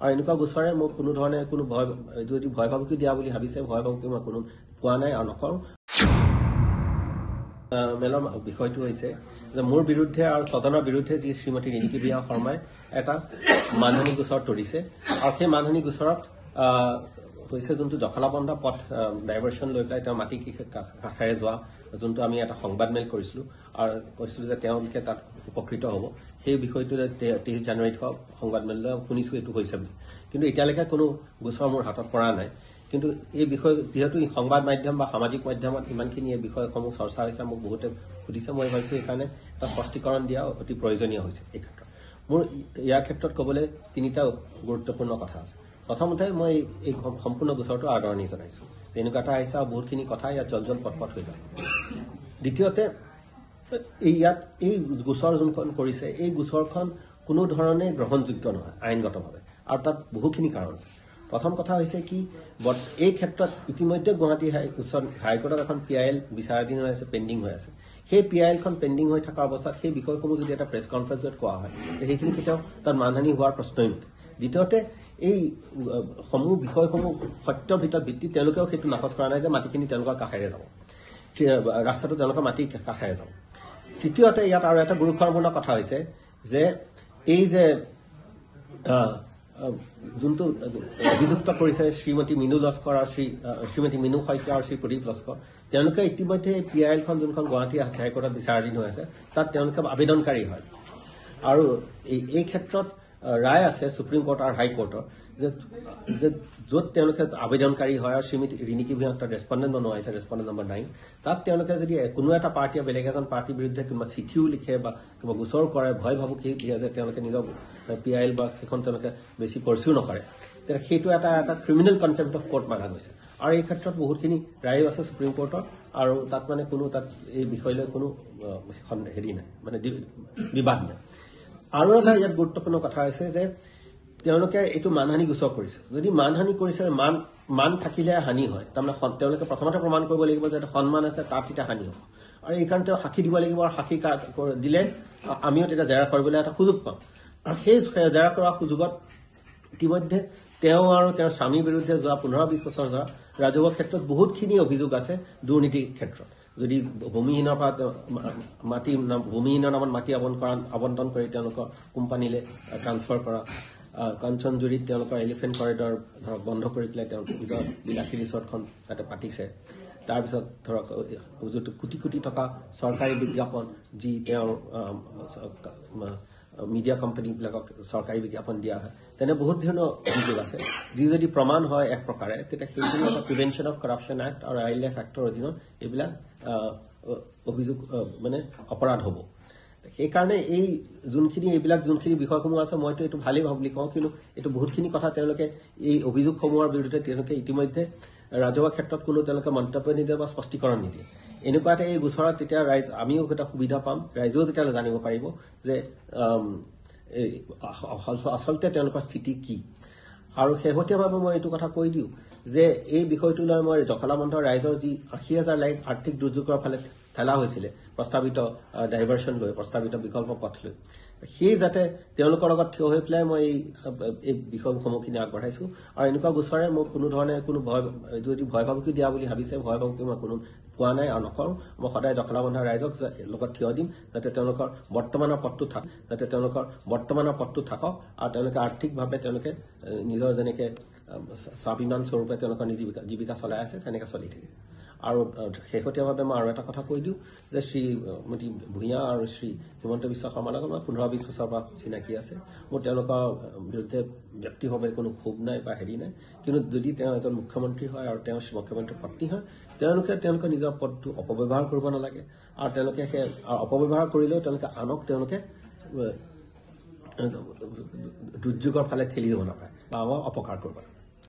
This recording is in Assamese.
আৰু এনেকুৱা গোচৰে মোক কোনো ধৰণে কোনো যদি ভয় ভাবুকি দিয়া বুলি ভাবিছে ভয় ভাবুকি মই কোনো পোৱা নাই আৰু নকৰোঁ মেলৰ বিষয়টো হৈছে যে মোৰ বিৰুদ্ধে আৰু ছজনৰ বিৰুদ্ধে যি শ্ৰীমতী ৰিণিকী বিয়া শৰ্মাই এটা মানহানি গোচৰ তৰিছে আৰু সেই মানহানি গোচৰত হৈছে যোনটো জখলাবন্ধা পথ ডাইভাৰ্চন লৈ পেলাই তেওঁ মাটি কাষেৰে যোৱা যোনটো আমি এটা সংবাদমেল কৰিছিলোঁ আৰু কৈছিলোঁ যে তেওঁলোকে তাত উপকৃত হ'ব সেই বিষয়টো 23 জানুৱাৰীত হোৱা সংবাদমেললৈ শুনিছোঁ এইটো হৈছে বুলি কিন্তু এতিয়ালৈকে কোনো গোচৰ মোৰ হাতত পৰা নাই কিন্তু এই বিষয় যেহেতু সংবাদ মাধ্যম বা সামাজিক মাধ্যমত ইমানখিনি এই বিষয়সমূহ চৰ্চা হৈছে মোক বহুতে সুধিছে মই ভাবিছোঁ এইকাৰণে এটা স্পষ্টীকৰণ দিয়া অতি প্ৰয়োজনীয় হৈছে এই ক্ষেত্ৰত মোৰ ইয়াৰ ক্ষেত্ৰত ক'বলৈ তিনিটা গুৰুত্বপূৰ্ণ কথা আছে প্ৰথমতে মই এই সম্পূৰ্ণ গোচৰটো আদৰণি জনাইছোঁ তেনেকুৱা এটা আহিছে আৰু বহুতখিনি কথা ইয়াত জল পটপট হৈ যায় দ্বিতীয়তে ইয়াত এই গোচৰ যোনখন কৰিছে এই গোচৰখন কোনো ধৰণে গ্ৰহণযোগ্য নহয় আইনগতভাৱে আৰু তাত বহুখিনি কাৰণ আছে প্ৰথম কথা হৈছে কি এই ক্ষেত্ৰত ইতিমধ্যে গুৱাহাটী হাইকোৰ্টত এখন PIL বিচাৰাধীন হৈ আছে পেণ্ডিং হৈ আছে সেই PILখন পেণ্ডিং হৈ থকা অৱস্থাত সেই বিষয়সমূহ যদি এটা প্ৰেছ কনফাৰেন্সত কোৱা হয় সেইখিনি কেতিয়াও তাত মানহানি হোৱাৰ প্ৰশ্নই নুঠে দ্বিতীয়তে এই বিষয়সমূহ সত্যৰ ভিতৰত ভিত্তি তেওঁলোকেও সেইটো নাকচ কৰা নাই যে মাটিখিনি তেওঁলোকৰ কাষেৰে যাব ৰাস্তাটো তেওঁলোকৰ মাটি কাষেৰে যাব তৃতীয়তে ইয়াত আৰু এটা গুৰুত্বপূৰ্ণ কথা হৈছে যে এই যে যোনটো অভিযুক্ত কৰিছে শ্ৰীমতী মিনু লস্কৰ আৰু শ্ৰীমতী মিনু শইকীয়া আৰু শ্ৰী প্ৰদীপ লস্কৰ তেওঁলোকে ইতিমধ্যে PILখন যোনখন গুৱাহাটী হাইকোৰ্টত বিচাৰাধীন হৈ আছে তাত তেওঁলোকে আবেদনকাৰী হয় আৰু এই ক্ষেত্ৰত ৰায় আছে সুপ্ৰিম কোৰ্ট আৰু হাইকোৰ্টৰ যে য'ত তেওঁলোকে আবেদনকাৰী হয় আৰু শ্ৰীমতী ৰিণিকী বিয়াক ৰেছপণ্ডেণ্ট বনোৱা হৈছে ৰেছপণ্ডেণ্ট নম্বৰ 9 তাত তেওঁলোকে যদি কোনো এটা পাৰ্টীয়ে বেলেগ এজন পাৰ্টীৰ বিৰুদ্ধে কিবা চিঠিও লিখে বা কিবা গোচৰ কৰে ভয় ভাবুকি দিয়ে যে তেওঁলোকে নিজৰ PIL বা সেইখন তেওঁলোকে বেছি পৰচিউ নকৰে তেতিয়া সেইটো এটা ক্ৰিমিনেল কণ্টেম্প্ট অফ কোৰ্ট মানা গৈছে আৰু এই ক্ষেত্ৰত বহুতখিনি ৰায়ো আছে সুপ্ৰিম কোৰ্টৰ আৰু তাত মানে কোনো তাত এই বিষয়লৈ কোনো হেৰি নাই মানে বিবাদ নাই আৰু এটা ইয়াত গুৰুত্বপূৰ্ণ কথা হৈছে যে তেওঁলোকে এইটো মানহানি গোচৰ কৰিছে যদি মানহানি কৰিছে মান থাকিলে হানি হয় তাৰমানে তেওঁলোকে প্ৰথমতে প্ৰমাণ কৰিব লাগিব যে এটা সন্মান আছে তাত তেতিয়া হানি হ'ব আৰু এইকাৰণে তেওঁ সাক্ষী দিব লাগিব আৰু সাক্ষী দিলে আমিও তেতিয়া জেৰা কৰিবলৈ এটা সুযোগ পাম আৰু সেই জেৰা কৰাৰ সুযোগত ইতিমধ্যে তেওঁ আৰু তেওঁৰ স্বামীৰ বিৰুদ্ধে যোৱা 15-20 বছৰ যোৱা ৰাজহুৱা ক্ষেত্ৰত বহুতখিনি অভিযোগ আছে দুৰ্নীতিৰ ক্ষেত্ৰত যদি ভূমিহীনৰ নামত মাটি আবণ্টন কৰি তেওঁলোকৰ কোম্পানীলৈ ট্ৰান্সফাৰ কৰা কাঞ্চনজুৰিত তেওঁলোকৰ এলিফেণ্ট কৰিডৰ ধৰক বন্ধ কৰি পেলাই তেওঁ নিজৰ বিলাসী ৰিচৰ্টখন তাতে পাতিছে তাৰপিছত ধৰক কোটি কোটি টকা চৰকাৰী বিজ্ঞাপন যি তেওঁৰ মিডিয়া কোম্পানীবিলাকক চৰকাৰী বিজ্ঞাপন দিয়া হয় তেনে বহুত ধৰণৰ অভিযোগ আছে যি যদি প্ৰমাণ হয় এক প্ৰকাৰে তেতিয়া সেইখিনি এটা প্ৰিভেনশ্যন অফ কৰাপশ্যন এক্ট আৰু ৱাইল্ড লাইফ এক্টৰ অধীনত এইবিলাক অভিযোগ মানে অপৰাধ হ'ব সেইকাৰণে এই এইবিলাক যোনখিনি বিষয়সমূহ আছে মইতো এইটো ভালেই ভাব বুলি কওঁ কিন্তু এইটো বহুতখিনি কথা তেওঁলোকে এই অভিযোগসমূহৰ বিৰুদ্ধে তেওঁলোকে ইতিমধ্যে ৰাজহুৱা ক্ষেত্ৰত কোনো তেওঁলোকে মন্তব্য নিদিয়ে বা স্পষ্টীকৰণ নিদিয়ে এনেকুৱা এটা এই গোচৰত তেতিয়া আমিও এটা সুবিধা পাম ৰাইজেও তেতিয়ালৈ জানিব পাৰিব যে আচলতে তেওঁলোকৰ স্থিতি কি আৰু শেহতীয়াভাৱে মই এইটো কথা কৈ দিওঁ যে এই বিষয়টো লৈ মই জখলাবন্ধাৰ ৰাইজৰ যি 80,000 লাইফ আৰ্থিক দুৰ্যোগৰ ফালে ঠেলা হৈছিলে প্ৰস্তাৱিত ডাইভাৰ্চন লৈ প্ৰস্তাৱিত বিকল্প পথ লৈ সেই যাতে তেওঁলোকৰ লগত থিয় হৈ পেলাই মই এই বিষয়সমূহখিনি আগবঢ়াইছোঁ আৰু এনেকুৱা গোচৰে মোক কোনো ধৰণে কোনো যদি ভয় ভাবুকি দিয়া বুলি ভাবিছে ভয় ভাবুকি মই কোনো পোৱা নাই আৰু নকৰোঁ মই সদায় জখলাবন্ধাৰ ৰাইজক লগত থিয় দিম যাতে তেওঁলোকৰ বৰ্তমানৰ পথটো থাকক আৰু তেওঁলোকে আৰ্থিকভাৱে তেওঁলোকে নিজৰ যেনেকৈ স্বাভিমান স্বৰূপে তেওঁলোকৰ জীৱিকা চলাই আছে তেনেকৈ চলি থাকে আৰু শেহতীয়াভাৱে মই আৰু এটা কথা কৈ দিওঁ যে শ্ৰীমতী ভূঞা আৰু শ্ৰী হিমন্ত বিশ্ব শৰ্মাৰ লগত মই 15-20 বছৰৰ পৰা চিনাকি আছে মোৰ তেওঁলোকৰ বিৰুদ্ধে ব্যক্তিভাৱে কোনো ক্ষোভ নাই বা হেৰি নাই কিন্তু যদি তেওঁ এজন মুখ্যমন্ত্ৰী হয় আৰু তেওঁ মুখ্যমন্ত্ৰীৰ পত্নী হয় তেওঁলোকে নিজৰ পদটো অপব্যৱহাৰ কৰিব নালাগে আৰু তেওঁলোকে সেই অপব্যৱহাৰ কৰিলেও তেওঁলোকে দুৰ্যোগৰ ফালে ঠেলি দিব নাপায় বা অপকাৰ কৰিব নাপায়